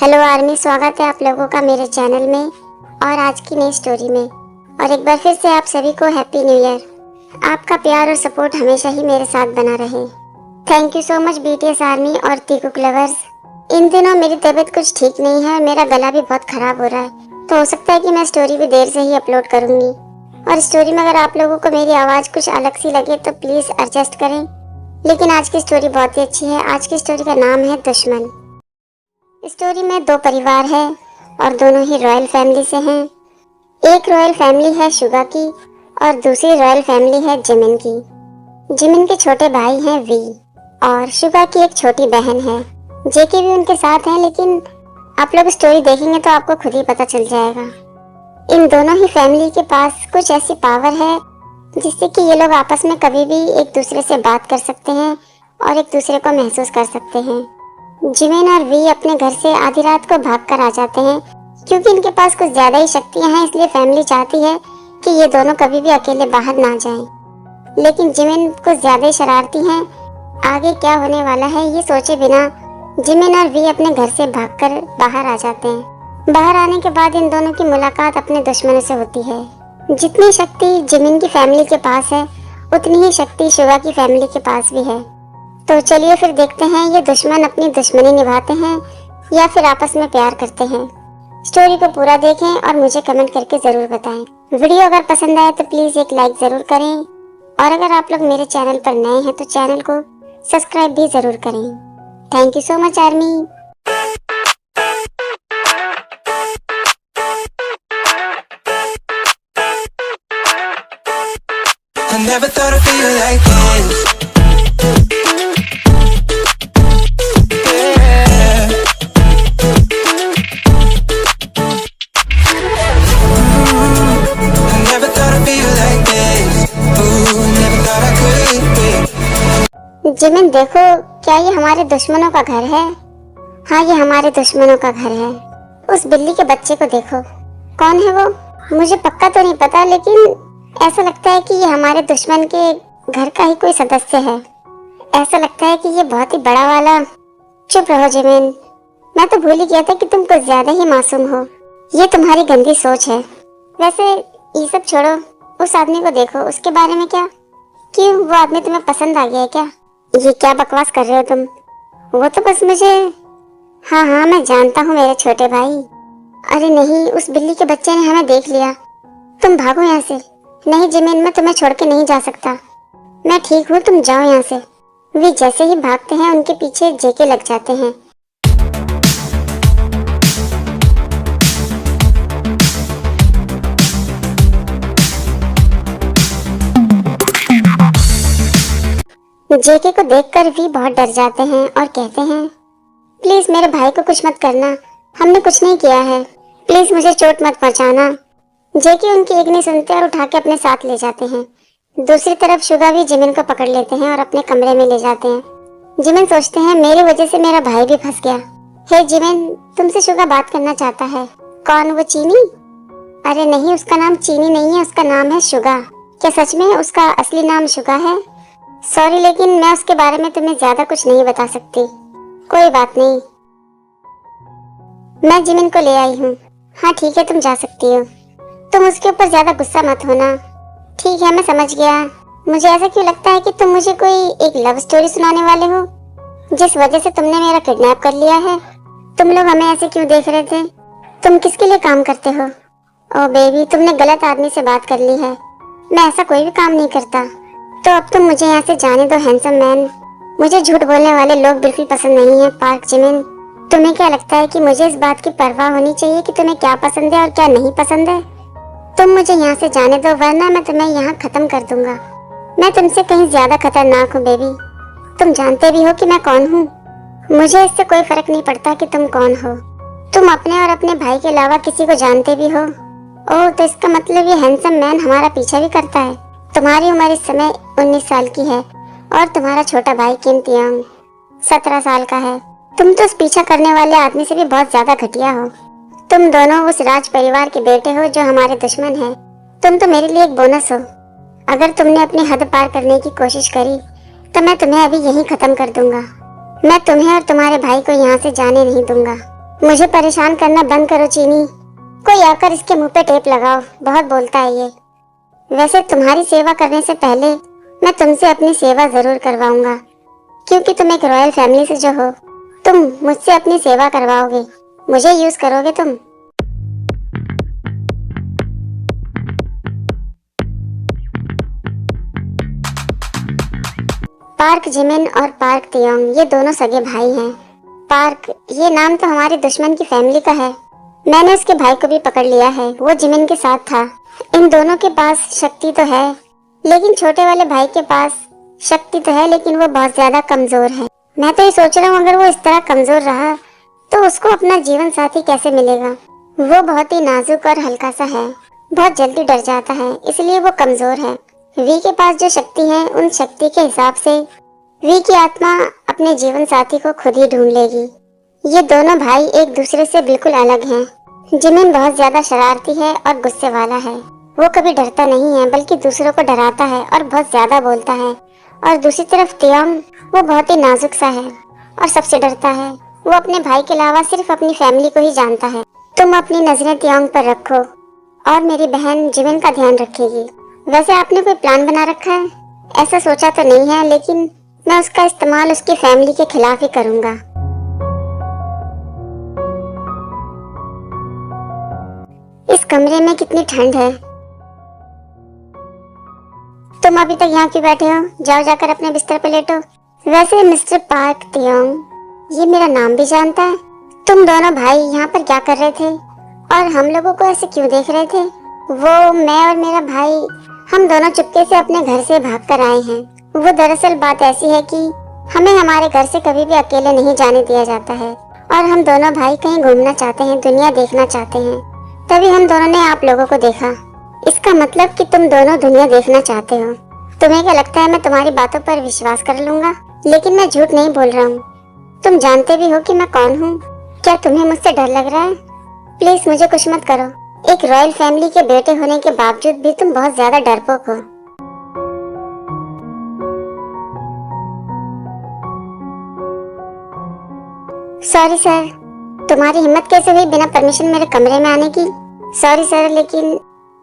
Hello army, स्वागत है आप लोगों का मेरे चैनल में और आज की नई स्टोरी में। और एक बार फिर से आप सभी को हैप्पी न्यू ईयर। आपका प्यार और सपोर्ट हमेशा ही मेरे साथ बना रहे। Thank you so much BTS army और तीकुक लवर्स। इन दिनों मेरी तबीयत कुछ ठीक नहीं है, मेरा गला भी बहुत खराब हो रहा है, तो हो सकता है कि मैं स्टोरी भी देर से ही अपलोड करूंगी। और स्टोरी में अगर आप लोगों को मेरी आवाज़ कुछ अलग सी लगे तो प्लीज़ एडजस्ट करें। लेकिन आज की स्टोरी बहुत ही अच्छी है। आज की स्टोरी का नाम है दुश्मन। स्टोरी में दो परिवार है और दोनों ही रॉयल फैमिली से हैं। एक रॉयल फैमिली है शुगा की और दूसरी रॉयल फैमिली है जिमिन की। जिमिन के छोटे भाई हैं वी और शुगा की एक छोटी बहन है। जेके भी उनके साथ हैं, लेकिन आप लोग स्टोरी देखेंगे तो आपको खुद ही पता चल जाएगा। इन दोनों ही फैमिली के पास कुछ ऐसी पावर है जिससे कि ये लोग आपस में कभी भी एक दूसरे से बात कर सकते हैं और एक दूसरे को महसूस कर सकते हैं। जिमिन और वी अपने घर से आधी रात को भागकर आ जाते हैं क्योंकि इनके पास कुछ ज्यादा ही शक्तियां हैं, इसलिए फैमिली चाहती है कि ये दोनों कभी भी अकेले बाहर ना जाएं। लेकिन जिमिन कुछ ज्यादा ही शरारती हैं। आगे क्या होने वाला है ये सोचे बिना जिमिन और वी अपने घर से भागकर बाहर आ जाते हैं। बाहर आने के बाद इन दोनों की मुलाकात अपने दुश्मनों से होती है। जितनी शक्ति जिमिन की फैमिली के पास है उतनी ही शक्ति शुगा की फैमिली के पास भी है। तो चलिए फिर देखते हैं ये दुश्मन अपनी दुश्मनी निभाते हैं या फिर आपस में प्यार करते हैं। स्टोरी को पूरा देखें और मुझे कमेंट करके जरूर बताएं। वीडियो अगर पसंद आए तो प्लीज एक लाइक जरूर करें और अगर आप लोग मेरे चैनल पर नए हैं तो चैनल को सब्सक्राइब भी जरूर करें। Thank you so much army. I never thought I'd feel like this. Yeah. I never thought I'd feel like this. Ooh, never thought I could be. Jimin देखो, क्या ये हमारे दुश्मनों का घर है? हाँ, ये हमारे दुश्मनों का घर है। उस बिल्ली के बच्चे को देखो। कौन है वो? मुझे पक्का तो नहीं पता, लेकिन ऐसा लगता है कि ये हमारे दुश्मन के घर का ही कोई सदस्य है। ऐसा लगता है कि ये बहुत ही बड़ा वाला। चुप रहो जिमिन, मैं तो भूल ही गया था कि तुम कुछ ज्यादा ही मासूम हो। ये तुम्हारी गंदी सोच है। वैसे ये सब छोड़ो, उस आदमी को देखो, उसके बारे में क्या? क्यों, वो आदमी तुम्हें पसंद आ गया है क्या? ये क्या बकवास कर रहे हो तुम? वो तो बस मुझे। हाँ हाँ, मैं जानता हूँ मेरे छोटे भाई। अरे नहीं, उस बिल्ली के बच्चे ने हमें देख लिया। तुम भागो यहाँ से। नहीं जिमिन, मैं तुम्हें छोड़ के नहीं जा सकता। मैं ठीक हूँ, तुम जाओ यहाँ से। वे जैसे ही भागते हैं उनके पीछे जेके लग जाते हैं। जेके को देखकर वी बहुत डर जाते हैं और कहते हैं, प्लीज मेरे भाई को कुछ मत करना, हमने कुछ नहीं किया है, प्लीज मुझे चोट मत पहुंचाना। जेके उनकी एक नहीं सुनते और उठा के अपने साथ ले जाते हैं। दूसरी तरफ शुगा भी जिमिन को पकड़ लेते हैं और अपने कमरे में ले जाते हैं। जिमिन सोचते हैं मेरी वजह से मेरा भाई भी फंस गया। हे जिमिन, तुमसे शुगा बात करना चाहता है। कौन, वो चीनी? अरे नहीं, उसका नाम चीनी नहीं है, उसका नाम है शुगा। क्या सच में उसका असली नाम शुगा है? सॉरी, लेकिन मैं उसके बारे में तुम्हें ज्यादा कुछ नहीं बता सकती। कोई बात नहीं, मैं जिमिन को ले आई हूँ। हाँ ठीक है, तुम जा सकती हो। तुम उसके ऊपर ज्यादा गुस्सा मत होना। ठीक है, मैं समझ गया। मुझे ऐसा क्यों लगता है कि तुम मुझे कोई एक लव स्टोरी सुनाने वाले हो, जिस वजह से तुमने मेरा किडनैप कर लिया है। तुम लोग हमें ऐसे क्यों देख रहे थे? तुम किसके लिए काम करते हो? ओ बेबी, तुमने गलत आदमी से बात कर ली है। मैं ऐसा कोई भी काम नहीं करता। तो अब तुम मुझे यहाँ से जाने दो हैंडसम मैन। मुझे झूठ बोलने वाले लोग बिल्कुल पसंद नहीं है। पार्क जिमिन, तुम्हें क्या लगता है कि मुझे इस बात की परवाह होनी चाहिए कि तुम्हें क्या पसंद है और क्या नहीं पसंद है? तुम मुझे यहाँ से जाने दो, वरना मैं तुम्हें यहाँ खत्म कर दूंगा। मैं तुमसे कहीं ज्यादा खतरनाक हूँ बेबी। तुम जानते भी हो कि मैं कौन हूँ। मुझे इससे कोई फर्क नहीं पड़ता कि तुम कौन हो। तुम अपने और अपने भाई के अलावा किसी को जानते भी हो। ओह, तो इसका मतलब ये हैंडसम मैन हमारा पीछा भी करता है। तुम्हारी उम्र इस समय 19 साल की है और तुम्हारा छोटा भाई किम तियोंग 17 साल का है। तुम तो उस पीछा करने वाले आदमी से भी बहुत ज्यादा घटिया हो। तुम दोनों उस राज परिवार के बेटे हो जो हमारे दुश्मन है। तुम तो मेरे लिए एक बोनस हो। अगर तुमने अपनी हद पार करने की कोशिश करी तो मैं तुम्हें अभी यहीं खत्म कर दूंगा। मैं तुम्हें और तुम्हारे भाई को यहाँ से जाने नहीं दूंगा। मुझे परेशान करना बंद करो चीनी। कोई आकर इसके मुंह पे टेप लगाओ, बहुत बोलता है ये। वैसे तुम्हारी सेवा करने से पहले मैं तुमसे अपनी सेवा जरूर करवाऊंगा, क्योंकि तुम एक रॉयल फैमिली से जो हो, तुम मुझसे अपनी सेवा करवाओगे, मुझे यूज करोगे तुम। पार्क जिमिन और पार्क तियोंग ये दोनों सगे भाई हैं। पार्क, ये नाम तो हमारे दुश्मन की फैमिली का है। मैंने उसके भाई को भी पकड़ लिया है, वो जिमिन के साथ था। इन दोनों के पास शक्ति तो है, लेकिन छोटे वाले भाई के पास शक्ति तो है, लेकिन वो बहुत ज्यादा कमजोर है। मैं तो ये सोच रहा हूँ, अगर वो इस तरह कमजोर रहा तो उसको अपना जीवन साथी कैसे मिलेगा। वो बहुत ही नाजुक और हल्का सा है, बहुत जल्दी डर जाता है, इसलिए वो कमजोर है। वी के पास जो शक्ति है, उन शक्ति के हिसाब से वी की आत्मा अपने जीवन साथी को खुद ही ढूंढ लेगी। ये दोनों भाई एक दूसरे से बिल्कुल अलग हैं। जिमिन बहुत ज्यादा शरारती है और गुस्से वाला है। वो कभी डरता नहीं है, बल्कि दूसरों को डराता है और बहुत ज्यादा बोलता है। और दूसरी तरफ तियोंग, वो बहुत ही नाजुक सा है और सबसे डरता है। वो अपने भाई के अलावा सिर्फ अपनी फैमिली को ही जानता है। तुम अपनी नजरें तियोंग पर रखो और मेरी बहन जिमिन का ध्यान रखेगी। वैसे आपने कोई प्लान बना रखा है? ऐसा सोचा तो नहीं है, लेकिन मैं उसका इस्तेमाल उसकी फैमिली के खिलाफ ही करूंगा। इस कमरे में कितनी ठंड है। तुम अभी तक यहाँ क्यों बैठे हो? जाओ जाकर अपने बिस्तर पे लेटो। वैसे मिस्टर पार्क तियोंग, ये मेरा नाम भी जानता है। तुम दोनों भाई यहाँ पर क्या कर रहे थे और हम लोगों को ऐसे क्यों देख रहे थे? वो, मैं और मेरा भाई, हम दोनों चुपके से अपने घर से भागकर आए हैं। वो दरअसल बात ऐसी है कि हमें हमारे घर से कभी भी अकेले नहीं जाने दिया जाता है और हम दोनों भाई कहीं घूमना चाहते हैं, दुनिया देखना चाहते हैं। तभी हम दोनों ने आप लोगों को देखा। इसका मतलब कि तुम दोनों दुनिया देखना चाहते हो। तुम्हें क्या लगता है मैं तुम्हारी बातों पर विश्वास कर लूंगा? लेकिन मैं झूठ नहीं बोल रहा हूँ। तुम जानते भी हो कि मैं कौन हूँ। क्या तुम्हें मुझसे डर लग रहा है? प्लीज मुझे कुछ मत करो। एक रॉयल फैमिली के बेटे होने के बावजूद भी तुम बहुत ज्यादा डरपोक हो। सॉरी सर, तुम्हारी हिम्मत कैसे हुई बिना परमिशन मेरे कमरे में आने की? सॉरी सर, लेकिन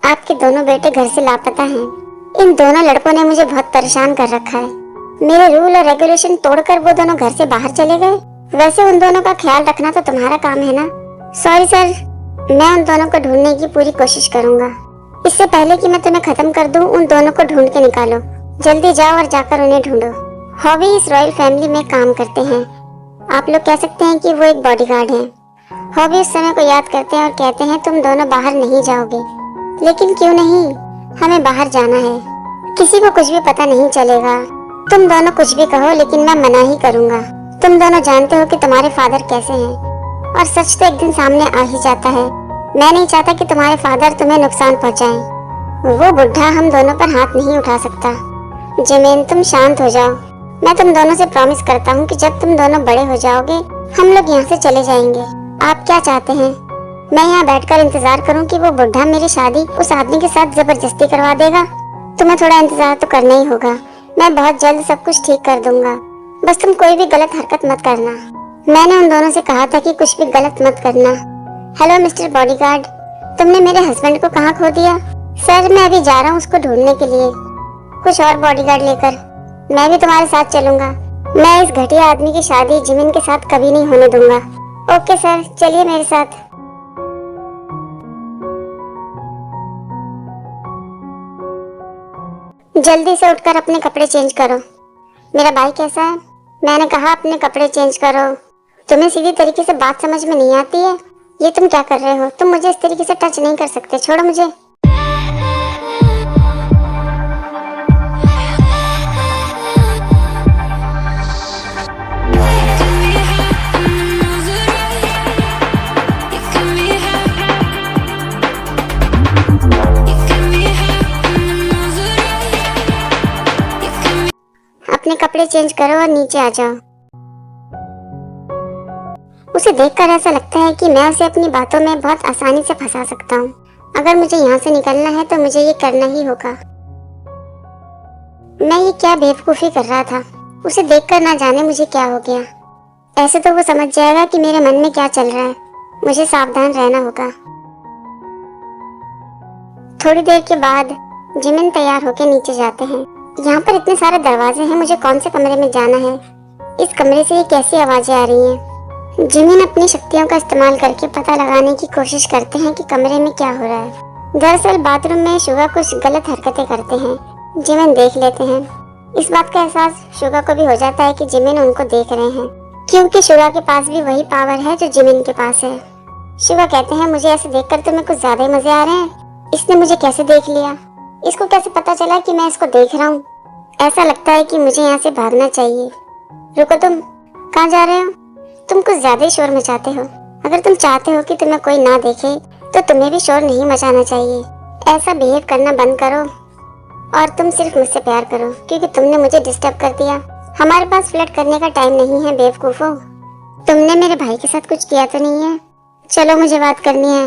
आपके दोनों बेटे घर से लापता हैं। इन दोनों लड़कों ने मुझे बहुत परेशान कर रखा है। मेरे रूल और रेगुलेशन तोड़कर वो दोनों घर से बाहर चले गए। वैसे उन दोनों का ख्याल रखना तो तुम्हारा काम है ना। सॉरी सर, मैं उन दोनों को ढूंढने की पूरी कोशिश करूंगा। इससे पहले कि मैं तुम्हें खत्म कर दूं, उन दोनों को ढूंढ के निकालो। जल्दी जाओ और जाकर उन्हें ढूंढो। हॉबी इस रॉयल फैमिली में काम करते हैं। आप लोग कह सकते हैं कि वो एक बॉडीगार्ड हैं। हॉबी उस समय को याद करते हैं और कहते हैं तुम दोनों बाहर नहीं जाओगे। लेकिन क्यों नहीं, हमें बाहर जाना है। किसी को कुछ भी पता नहीं चलेगा। तुम दोनों कुछ भी कहो, लेकिन मैं मना ही करूंगा। तुम दोनों जानते हो कि तुम्हारे फादर कैसे हैं, और सच तो एक दिन सामने आ ही जाता है। मैं नहीं चाहता कि तुम्हारे फादर तुम्हें नुकसान पहुंचाएं। वो बुढ़ा हम दोनों पर हाथ नहीं उठा सकता। जिमिन, तुम शांत हो जाओ। मैं तुम दोनों से प्रॉमिस करता हूँ कि जब तुम दोनों बड़े हो जाओगे, हम लोग यहाँ से चले जाएंगे। आप क्या चाहते हैं? मैं यहाँ बैठकर इंतजार करूँ कि वो बुढ़ा मेरी शादी उस आदमी के साथ जबरदस्ती करवा देगा? तुम्हें थोड़ा इंतजार तो करना ही होगा। मैं बहुत जल्द सब कुछ ठीक कर दूंगा। बस तुम कोई भी गलत हरकत मत करना। मैंने उन दोनों से कहा था कि कुछ भी गलत मत करना। हेलो मिस्टर बॉडीगार्ड, तुमने मेरे हस्बैंड को कहाँ खो दिया? सर, मैं अभी जा रहा हूँ उसको ढूंढने के लिए, कुछ और बॉडीगार्ड लेकर। मैं भी तुम्हारे साथ चलूंगा। मैं इस घटिया आदमी की शादी जिमिन के साथ कभी नहीं होने दूंगा। ओके सर, चलिए मेरे साथ। जल्दी से उठकर अपने कपड़े चेंज करो। मेरा भाई कैसा है? मैंने कहा अपने कपड़े चेंज करो। तुम्हें सीधी तरीके से बात समझ में नहीं आती है? ये तुम क्या कर रहे हो? तुम मुझे इस तरीके से टच नहीं कर सकते, छोड़ो मुझे। अपने कपड़े चेंज करो और नीचे आ जाओ। उसे देखकर ऐसा लगता है कि मैं उसे अपनी बातों में बहुत आसानी से फंसा सकता हूँ। अगर मुझे यहाँ से निकलना है तो मुझे ये करना ही होगा। मैं ये क्या बेवकूफ़ी कर रहा था। उसे देखकर ना जाने मुझे क्या हो गया। ऐसे तो वो समझ जाएगा कि मेरे मन में क्या चल रहा है। मुझे सावधान रहना होगा। थोड़ी देर के बाद जिमिन तैयार होकर नीचे जाते हैं। यहाँ पर इतने सारे दरवाजे हैं, मुझे कौन से कमरे में जाना है? इस कमरे से ये कैसी आवाजें आ रही हैं? जिमिन अपनी शक्तियों का इस्तेमाल करके पता लगाने की कोशिश करते हैं कि कमरे में क्या हो रहा है। दरअसल बाथरूम में शुगा कुछ गलत हरकतें करते हैं। जिमिन देख लेते हैं। इस बात का एहसास शुगा को भी हो जाता है कि जिमिन उनको देख रहे हैं, क्योंकि शुगा के पास भी वही पावर है जो जिमिन के पास है। शुगा कहते हैं, मुझे ऐसे देखकर तुम्हें कुछ ज्यादा ही मजे आ रहे हैं। इसने मुझे कैसे देख लिया? इसको कैसे पता चला कि मैं इसको देख रहा हूँ? ऐसा लगता है कि मुझे यहाँ से भागना चाहिए। रुको, तुम कहाँ जा रहे हो? तुम कुछ ज्यादा ही शोर मचाते हो। अगर तुम चाहते हो कि तुम्हें कोई ना देखे तो तुम्हें भी शोर नहीं मचाना चाहिए। ऐसा बिहेव करना बंद करो और तुम सिर्फ मुझसे प्यार करो, क्योंकि तुमने मुझे डिस्टर्ब कर दिया। हमारे पास फ्लर्ट करने का टाइम नहीं है बेवकूफो। तुमने मेरे भाई के साथ कुछ किया तो नहीं है? चलो, मुझे बात करनी है।